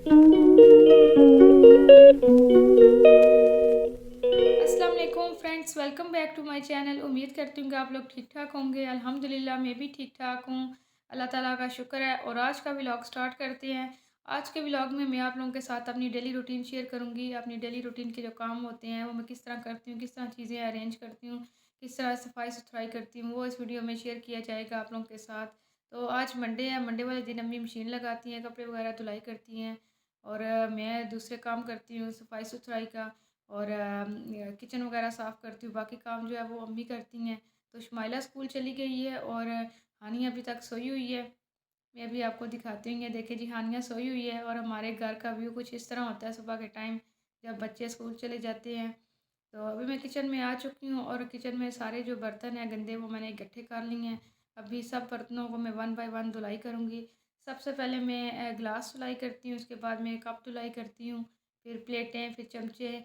अस्सलाम वालेकुम friends, welcome back to my channel. उम्मीद करती हूँ कि आप लोग ठीक ठाक होंगे। अल्हम्दुलिल्लाह मैं भी ठीक ठाक हूँ। अल्लाह ताला का शुक्र है। और आज का व्लॉग स्टार्ट करते हैं। आज के व्लॉग में मैं आप लोगों के साथ अपनी डेली रूटीन शेयर करूँगी। अपनी डेली रूटीन के जो काम होते हैं वो मैं किस तरह करती हूँ, किस तरह चीज़ें अरेंज करती हूँ, किस तरह सफाई सुथराई करती हूँ, वो इस वीडियो में शेयर किया जाएगा आप लोगों के साथ। तो आज मंडे है। मंडे वाले दिन अम्मी मशीन लगाती हैं, कपड़े वगैरह धुलाई करती हैं और मैं दूसरे काम करती हूँ सफाई सुथराई का। और किचन वगैरह साफ़ करती हूँ। बाकी काम जो है वो अम्मी करती हैं। तो शुमाइला स्कूल चली गई है और हानिया अभी तक सोई हुई है। मैं अभी आपको दिखाती हूँ। ये देखिए जी, हानिया सोई हुई है और हमारे घर का व्यू कुछ इस तरह होता है सुबह के टाइम जब बच्चे स्कूल चले जाते हैं। तो अभी मैं किचन में आ चुकी हूँ और किचन में सारे जो बर्तन हैं गंदे वो मैंने इकट्ठे कर लिए हैं। अभी सब बर्तनों को मैं वन बाय वन धुलाई करूँगी। सबसे पहले मैं ग्लास धुलाई करती हूँ, उसके बाद मैं कप धुलाई करती हूँ, फिर प्लेटें, फिर चमचे,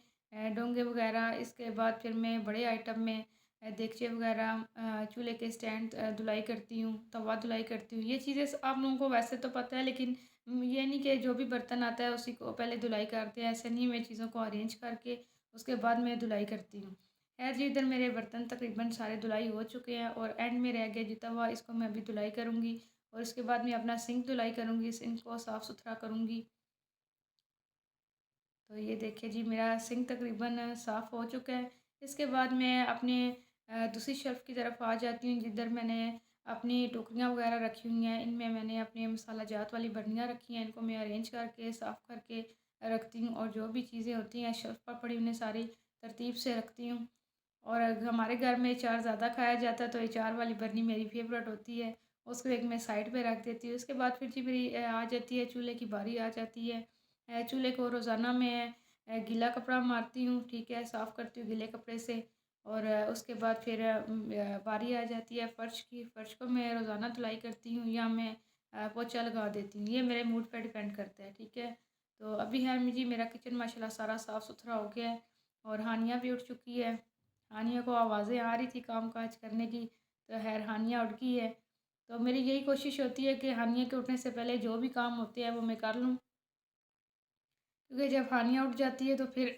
डोंगे वगैरह। इसके बाद फिर मैं बड़े आइटम में देगचे वगैरह, चूल्हे के स्टैंड धुलाई करती हूँ, तवा धुलाई करती हूँ। ये चीज़ें आप लोगों को वैसे तो पता है, लेकिन ये नहीं कि जो भी बर्तन आता है उसी को पहले धुलाई करते हैं। ऐसे नहीं, मैं चीज़ों को अरेंज करके उसके बाद मैं धुलाई करती हूँ। खैर जी, इधर मेरे बर्तन तकरीबन सारे धुलाई हो चुके हैं और एंड में रह गया जी तवा, इसको मैं अभी धुलाई करूँगी। और इसके बाद मैं अपना सिंक धुलाई करूँगी, सिंक को साफ़ सुथरा करूँगी। तो ये देखिए जी, मेरा सिंक तकरीबन साफ़ हो चुका है। इसके बाद मैं अपने दूसरी शेल्फ़ की तरफ आ जाती हूँ जिधर मैंने अपनी टोकरियाँ वगैरह रखी हुई हैं। इनमें मैंने अपने मसाला जात वाली बर्नियाँ रखी हैं। इनको मैं अरेंज करके साफ़ करके रखती हूँ और जो भी चीज़ें होती हैं शेल्फ़ पर पड़ी उन्हें सारी तरतीब से रखती हूँ। और हमारे घर में अचार ज़्यादा खाया जाता है तो अचार वाली बर्नी मेरी फ़ेवरेट होती है। उसको एक मैं साइड पे रख देती हूँ। उसके बाद फिर जी मेरी आ जाती है चूल्हे की बारी आ जाती है। चूल्हे को रोज़ाना मैं गीला कपड़ा मारती हूँ, ठीक है, साफ़ करती हूँ गीले कपड़े से। और उसके बाद फिर बारी आ जाती है फ़र्श की। फ़र्श को मैं रोज़ाना धुलाई करती हूँ या मैं पोछा लगा देती हूँ। ये मेरे मूड पे डिपेंड करता है, ठीक है। तो अभी है जी मेरा किचन माशाल्लाह सारा साफ़ सुथरा हो गया है और हानिया भी उठ चुकी है। हानिया को आवाज़ें आ रही थी काम काज करने की, तो खैर हानिया उठ गई है। तो मेरी यही कोशिश होती है कि हानिया के उठने से पहले जो भी काम होते हैं वो मैं कर लूँ, क्योंकि जब हानिया उठ जाती है तो फिर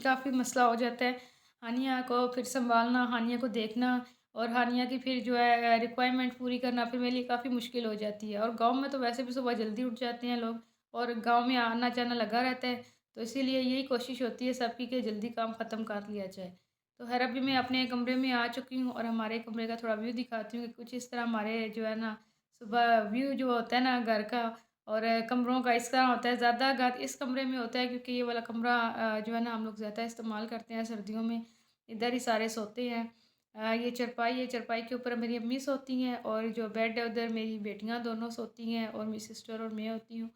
काफ़ी मसला हो जाता है। हानिया को फिर सँभालना, हानिया को देखना और हानिया की फिर जो है रिक्वायरमेंट पूरी करना फिर मेरे लिए काफ़ी मुश्किल हो जाती है। और गाँव में तो वैसे भी सुबह जल्दी उठ जाते हैं लोग और गाँव में आना-जाना लगा रहता है, तो इसीलिए यही कोशिश होती है सबकी कि जल्दी काम ख़त्म कर लिया जाए। तो खैर अभी मैं अपने कमरे में आ चुकी हूँ और हमारे कमरे का थोड़ा व्यू दिखाती हूँ कि कुछ इस तरह हमारे जो है ना सुबह व्यू जो होता है ना घर का और कमरों का इस तरह होता है। ज़्यादा गंद इस कमरे में होता है क्योंकि ये वाला कमरा जो है ना हम लोग ज़्यादा इस्तेमाल करते हैं सर्दियों में। इधर ही सारे सोते हैं। ये चारपाई है, चारपाई के ऊपर मेरी अम्मी सोती हैं और जो बेड है उधर मेरी बेटियाँ दोनों सोती हैं और मेरी सिस्टर और मैं होती हूँ।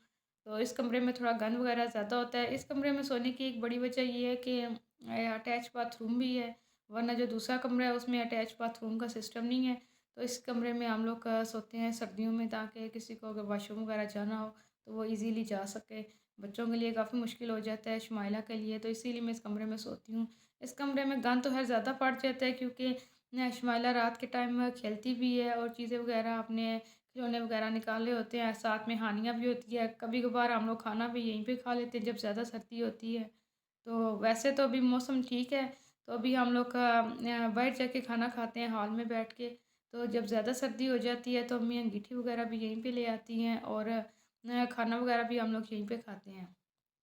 तो इस कमरे में थोड़ा गंद वगैरह ज़्यादा होता है। इस कमरे में सोने की एक बड़ी वजह ये है कि अटैच बाथरूम भी है, वरना जो दूसरा कमरा है उसमें अटैच बाथरूम का सिस्टम नहीं है। तो इस कमरे में हम लोग सोते हैं सर्दियों में, ताकि किसी को अगर वॉशरूम वगैरह जाना हो तो वो इजीली जा सके। बच्चों के लिए काफ़ी मुश्किल हो जाता है, शुमाइला के लिए, तो इसीलिए मैं इस कमरे में सोती हूँ। इस कमरे में गंद तो खैर ज़्यादा पड़ जाता है क्योंकि शुमाइला रात के टाइम खेलती भी है और चीज़ें वगैरह अपने खिलौने वगैरह निकाले होते हैं। साथ में हानिया भी होती है। कभी कभार हम लोग खाना भी यहीं पे खा लेते हैं जब ज़्यादा सर्दी होती है। तो वैसे तो अभी मौसम ठीक है, तो अभी हम लोग बाहर जाके खाना खाते हैं हॉल में बैठ के। तो जब ज़्यादा सर्दी हो जाती है तो अम्मी अंगीठी वगैरह भी यहीं पे ले आती हैं और खाना वगैरह भी हम लोग यहीं पे खाते हैं।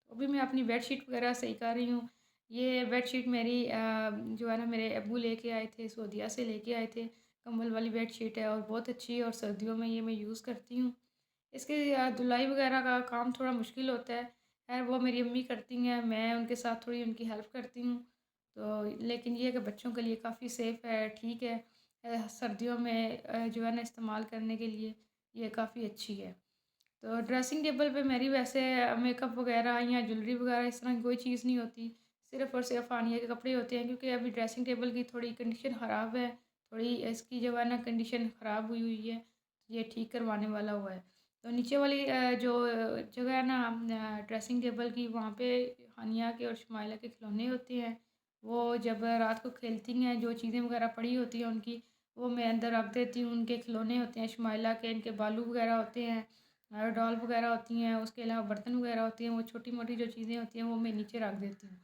तो अभी मैं अपनी बेडशीट वगैरह सही कर रही हूँ। ये बेडशीट मेरी जो है ना मेरे अब्बू लेके आए थे, सऊदीया से लेके आए थे। कंबल वाली बेडशीट है और बहुत अच्छी है और सर्दियों में ये मैं यूज़ करती हूँ। इसकी धुलाई वगैरह का काम थोड़ा मुश्किल होता है। ख़ैर वो मेरी अम्मी करती हैं, मैं उनके साथ थोड़ी उनकी हेल्प करती हूँ। तो लेकिन ये है कि बच्चों के लिए काफ़ी सेफ़ है, ठीक है। सर्दियों में जो है ना इस्तेमाल करने के लिए ये काफ़ी अच्छी है। तो ड्रेसिंग टेबल पे मेरी वैसे मेकअप वगैरह या ज्वेलरी वगैरह इस तरह की कोई चीज़ नहीं होती। सिर्फ़ और सिर्फ़ हानिया के कपड़े होते हैं क्योंकि अभी ड्रेसिंग टेबल की थोड़ी कंडीशन ख़राब है। थोड़ी इसकी जो है ना कंडीशन ख़राब हुई हुई है। ये ठीक करवाने वाला हुआ है। तो नीचे वाली जो जगह है ना ड्रेसिंग टेबल की, वहाँ पे हानिया के और शुमाइला के खिलौने होते हैं। वो जब रात को खेलती हैं, जो चीज़ें वगैरह पड़ी होती हैं उनकी, वो मैं अंदर रख देती हूँ। उनके खिलौने होते हैं शुमाइला के, इनके बालू वगैरह होते हैं। डॉल वगैरह होती हैं, उसके अलावा बर्तन वगैरह होते हैं, वो छोटी-मोटी जो चीज़ें होती हैं वो मैं नीचे रख देती हूँ।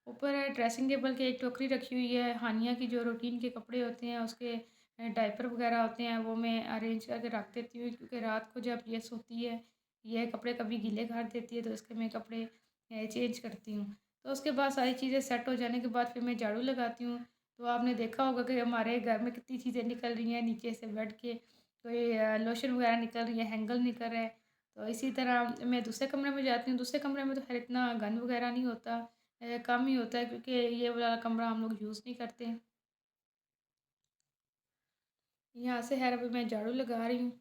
ऊपर ड्रेसिंग टेबल के एक टोकरी रखी हुई है, हानिया की जो रूटीन के कपड़े होते हैं उसके डायपर वगैरह होते हैं वो मैं अरेंज करके रख देती हूँ, क्योंकि रात को जब ये सोती है, ये कपड़े कभी गीले कर देती है तो इसके मैं कपड़े चेंज करती हूँ। तो उसके बाद सारी चीज़ें सेट हो जाने के बाद फिर मैं झाड़ू लगाती हूँ। तो आपने देखा होगा कि हमारे घर में कितनी चीज़ें निकल रही हैं नीचे से बेड के, कोई लोशन वगैरह निकल रही है, हैंगर निकल रहा है। तो इसी तरह मैं दूसरे कमरे में जाती हूँ, दूसरे कमरे में तो खैर इतना गंद वगैरह नहीं होता, कम ही होता है, क्योंकि ये वाला कमरा हम लोग यूज़ नहीं करते। यहाँ से खैर अभी मैं झाड़ू लगा रही हूँ।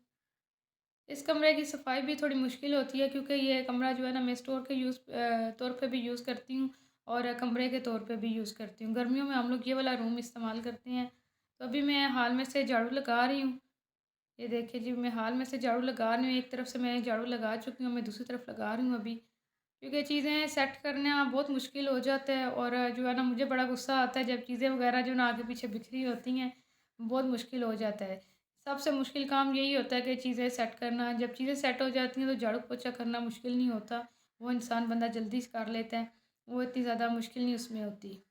इस कमरे की सफाई भी थोड़ी मुश्किल होती है, क्योंकि ये कमरा जो है ना मैं स्टोर के तौर पे भी यूज़ करती हूँ और कमरे के तौर पे भी यूज़ करती हूँ। गर्मियों में हम लोग ये वाला रूम इस्तेमाल करते हैं। तो अभी मैं हाल में से झाड़ू लगा रही हूँ। ये देखिए जी, मैं हाल में से झाड़ू लगा रही हूँ। एक तरफ से मैं झाड़ू लगा चुकी हूँ, मैं दूसरी तरफ लगा रही हूँ अभी। क्योंकि चीज़ें सेट करना बहुत मुश्किल हो जाता है, और जो है ना मुझे बड़ा गुस्सा आता है जब चीज़ें वगैरह जो ना आगे पीछे बिखरी होती हैं, बहुत मुश्किल हो जाता है। सबसे मुश्किल काम यही होता है कि चीज़ें सेट करना। जब चीज़ें सेट हो जाती हैं तो झाड़ू पोछा करना मुश्किल नहीं होता, वो इंसान बंदा जल्दी से कर लेता है, वो इतनी ज़्यादा मुश्किल नहीं उसमें होती।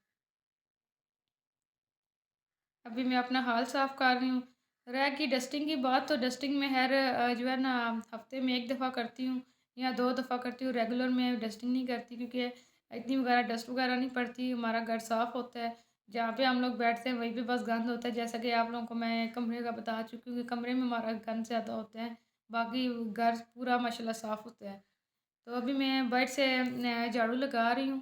अभी मैं अपना हाल साफ़ कर रही हूँ। रह गई डस्टिंग की बात, तो डस्टिंग में जो है ना हफ़्ते में 1 दफ़ा करती हूँ या 2 दफ़ा करती हूँ। रेगुलर में डस्टिंग नहीं करती, क्योंकि इतनी वगैरह डस्ट वगैरह नहीं पड़ती। हमारा घर साफ़ होता है, जहाँ पे हम लोग बैठते हैं वहीं पे बस गंद होता है। जैसा कि आप लोगों को मैं कमरे का बता चुकी हूँ कि कमरे में हमारा गंद ज़्यादा होता है, बाकी घर पूरा माशाल्लाह साफ़ होता है। तो अभी मैं बेड से झाड़ू लगा रही हूँ।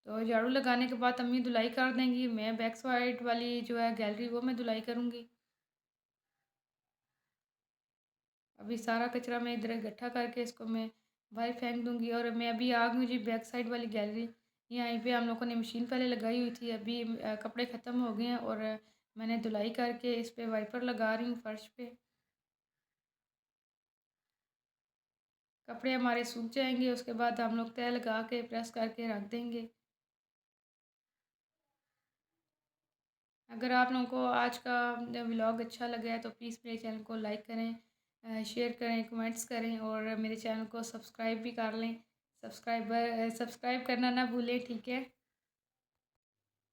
तो झाड़ू लगाने के बाद अम्मी धुलाई कर देंगी, मैं बैक साइड वाली जो है गैलरी वो मैं धुलाई करूँगी। अभी सारा कचरा मैं इधर इकट्ठा करके इसको मैं बाहर फेंक दूँगी, और मैं अभी आ गई हूँ जी बैक साइड वाली गैलरी। यहीं पे हम लोगों ने मशीन पहले लगाई हुई थी, अभी कपड़े ख़त्म हो गए हैं, और मैंने धुलाई करके इस पे वाइपर लगा रही हूँ फर्श पे। कपड़े हमारे सूख जाएँगे, उसके बाद हम लोग तह लगा के प्रेस करके रख देंगे। अगर आप लोगों को आज का व्लॉग अच्छा लगा है तो प्लीज़ मेरे चैनल को लाइक करें, शेयर करें, कमेंट्स करें, और मेरे चैनल को सब्सक्राइब भी कर लें। सब्सक्राइब करना ना भूलें, ठीक है।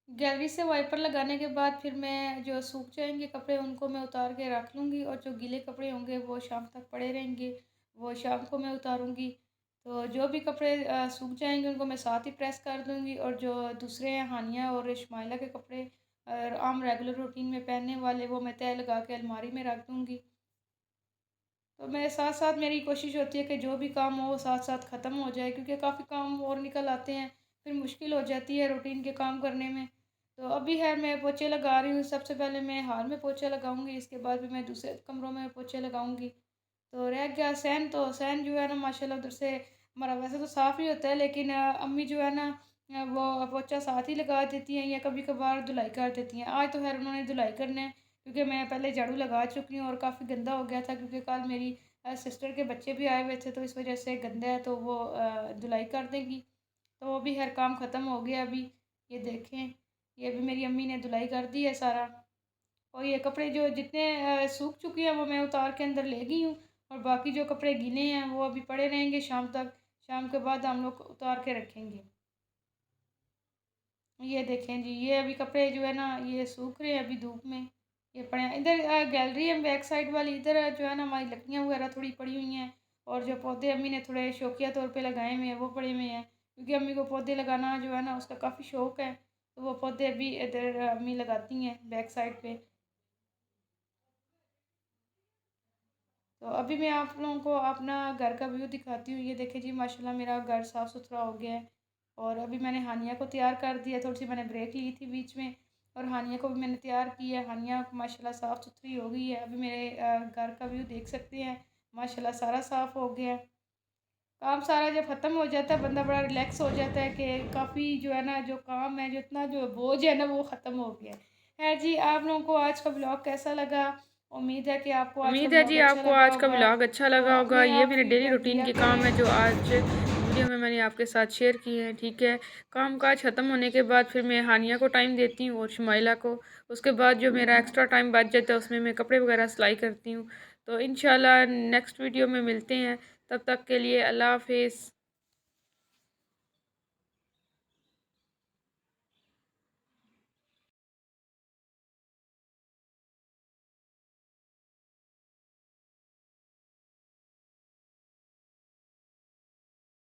गैलरी से वाइपर लगाने के बाद फिर मैं जो सूख जाएंगे कपड़े उनको मैं उतार के रख लूँगी, और जो गीले कपड़े होंगे वो शाम तक पड़े रहेंगे, वो शाम को मैं उतारूँगी। तो जो भी कपड़े सूख जाएंगे उनको मैं साथ ही प्रेस कर दूँगी, और जो दूसरे हैं हानिया और शमाइला के कपड़े आम रेगुलर रूटीन में पहनने वाले, वो मैं तह लगा के अलमारी में रख दूँगी। तो मेरे साथ साथ मेरी कोशिश होती है कि जो भी काम हो वो साथ साथ ख़त्म हो जाए, क्योंकि काफ़ी काम और निकल आते हैं, फिर मुश्किल हो जाती है रूटीन के काम करने में। तो अभी है मैं पोछे लगा रही हूँ, सबसे पहले मैं हाल में पोछा लगाऊंगी, इसके बाद भी मैं दूसरे कमरों में पोछे लगाऊंगी। तो रह गया सहन, तो सहन जो है ना माशाल्लाह उधर से हमारा वैसे तो साफ़ ही होता है, लेकिन अम्मी जो है ना वो पोछा साथ ही लगा देती हैं या कभी कभार धुलाई कर देती हैं। आज तो खैर उन्होंने धुलाई करना है, क्योंकि मैं पहले झाड़ू लगा चुकी हूँ और काफ़ी गंदा हो गया था, क्योंकि कल मेरी सिस्टर के बच्चे भी आए हुए थे, तो इस वजह से गंदा है, तो वो धुलाई कर देंगी। तो वो भी हर काम ख़त्म हो गया अभी। ये देखें, ये भी मेरी अम्मी ने धुलाई कर दी है सारा। और ये कपड़े जो जितने सूख चुके हैं वो मैं उतार के अंदर ले गई हूँ, और बाकी जो कपड़े गीले हैं वो अभी पड़े रहेंगे शाम तक। शाम के बाद हम लोग उतार के रखेंगे। ये देखें जी, ये अभी कपड़े जो है ना ये सूख रहे हैं अभी धूप में, ये पड़े हैं इधर गैलरी है बैक साइड वाली, इधर जो है ना हमारी लकड़ियाँ वगैरह थोड़ी पड़ी हुई हैं, और जो पौधे अम्मी ने थोड़े शौकिया तौर पे लगाए हुए हैं वो पड़े हुए हैं, क्योंकि अम्मी को पौधे लगाना जो है ना उसका काफ़ी शौक़ है, तो वो पौधे अभी इधर अम्मी लगाती हैं बैक साइड पे। तो अभी मैं आप लोगों को अपना घर का व्यू दिखाती हूँ। ये देखिए जी माशाल्लाह मेरा घर साफ़ सुथरा हो गया है, और अभी मैंने हानिया को तैयार कर दिया, थोड़ी सी मैंने ब्रेक ली थी बीच में, और हानिया को भी मैंने तैयार किया है। हानिया माशाल्लाह साफ़ सुथरी हो गई है। अभी मेरे घर का व्यू देख सकते हैं, माशाल्लाह सारा साफ़ हो गया है। काम सारा जब ख़त्म हो जाता है बंदा बड़ा रिलैक्स हो जाता है कि काफ़ी जो है ना जो काम है, जितना जो बोझ है ना वो ख़त्म हो गया है। खैर जी, आप लोगों को आज का ब्लॉग कैसा लगा? उम्मीद है कि आपको आज का उम्मीद है ब्लॉग जी अच्छा आपको लगा आज का होगा। व्लॉग अच्छा तो लगा होगा। अपने ये आप मेरे डेली फीडबैक रूटीन दिया के काम है जो करें। आज वीडियो में मैंने आपके साथ शेयर किए हैं, ठीक है। काम काज ख़त्म होने के बाद फिर मैं हानिया को टाइम देती हूँ और शुमाइला को। उसके बाद जो मेरा एक्स्ट्रा टाइम बच जाता है उसमें मैं कपड़े वगैरह सिलाई करती हूँ। तो इंशाल्लाह नेक्स्ट वीडियो में मिलते हैं। तब तक के लिए अल्लाह हाफ़िज़।